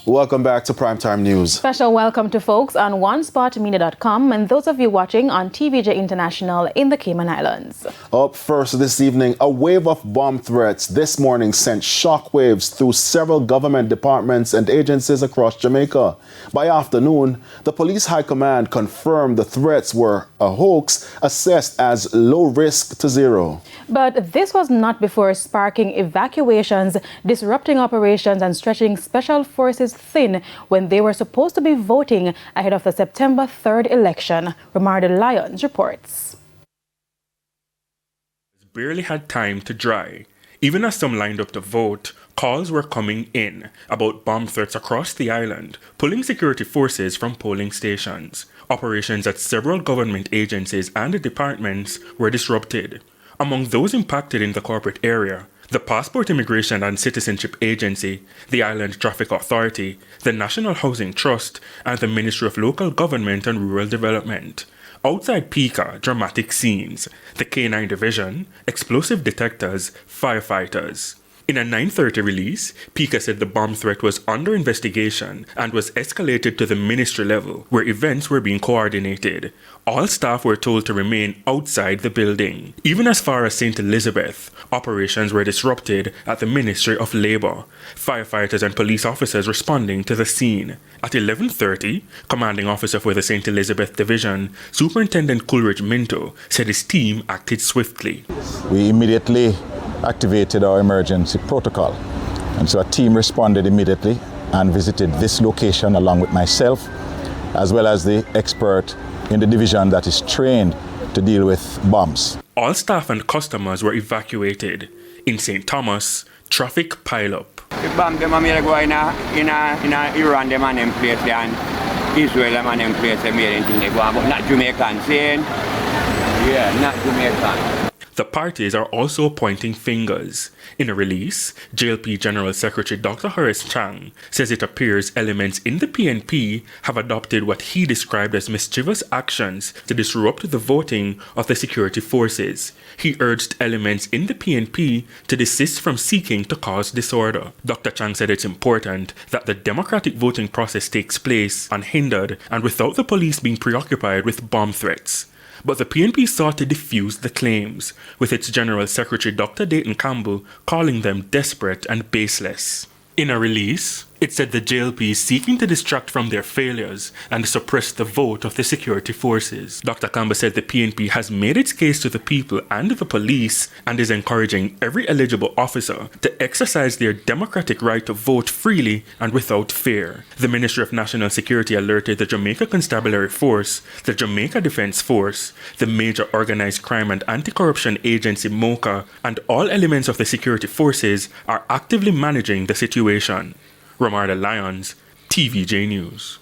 Welcome back to Primetime News. Special welcome to folks on OneSpotMedia.com and those of you watching on TVJ International in the Cayman Islands. Up first this evening, a wave of bomb threats this morning sent shockwaves through several government departments and agencies across Jamaica. By afternoon, the police high command confirmed the threats were a hoax assessed as low risk to zero. But this was not before sparking evacuations, disrupting operations and stretching special forces thin when they were supposed to be voting ahead of the September 3rd election. Romarda Lyons reports. Barely had time to dry. Even as some lined up to vote, calls were coming in about bomb threats across the island, pulling security forces from polling stations. Operations at several government agencies and departments were disrupted. Among those impacted in the corporate area, the Passport Immigration and Citizenship Agency, the Island Traffic Authority, the National Housing Trust, and the Ministry of Local Government and Rural Development. Outside Pika, dramatic scenes, the K9 Division, explosive detectors, firefighters. In a 9:30 release, Pika said the bomb threat was under investigation and was escalated to the ministry level, where events were being coordinated. All staff were told to remain outside the building. Even as far as St. Elizabeth, operations were disrupted at the Ministry of Labour, firefighters and police officers responding to the scene. At 11:30, commanding officer for the St. Elizabeth Division, Superintendent Coleridge Mento, said his team acted swiftly. We immediately activated our emergency protocol, and so a team responded immediately and visited this location along with myself, as well as the expert in the division that is trained to deal with bombs. All staff and customers were evacuated. In St. Thomas, traffic piled up. The bomb them are go in Iran, them are in place, and Israel them are in place, they made anything they go on, but not Jamaican, saying, yeah, not Jamaican. The parties are also pointing fingers. In a release, JLP General Secretary Dr. Horace Chang says it appears elements in the PNP have adopted what he described as mischievous actions to disrupt the voting of the security forces. He urged elements in the PNP to desist from seeking to cause disorder. Dr. Chang said it's important that the democratic voting process takes place unhindered and without the police being preoccupied with bomb threats. But the PNP sought to defuse the claims, with its General Secretary Dr. Dayton Campbell calling them desperate and baseless. In a release, it said the JLP is seeking to distract from their failures and suppress the vote of the security forces. Dr. Campbell said the PNP has made its case to the people and the police and is encouraging every eligible officer to exercise their democratic right to vote freely and without fear. The Ministry of National Security alerted the Jamaica Constabulary Force, the Jamaica Defence Force, the Major Organized Crime and Anti-Corruption Agency MOCA, and all elements of the security forces are actively managing the situation. Romarda Lyons, TVJ News.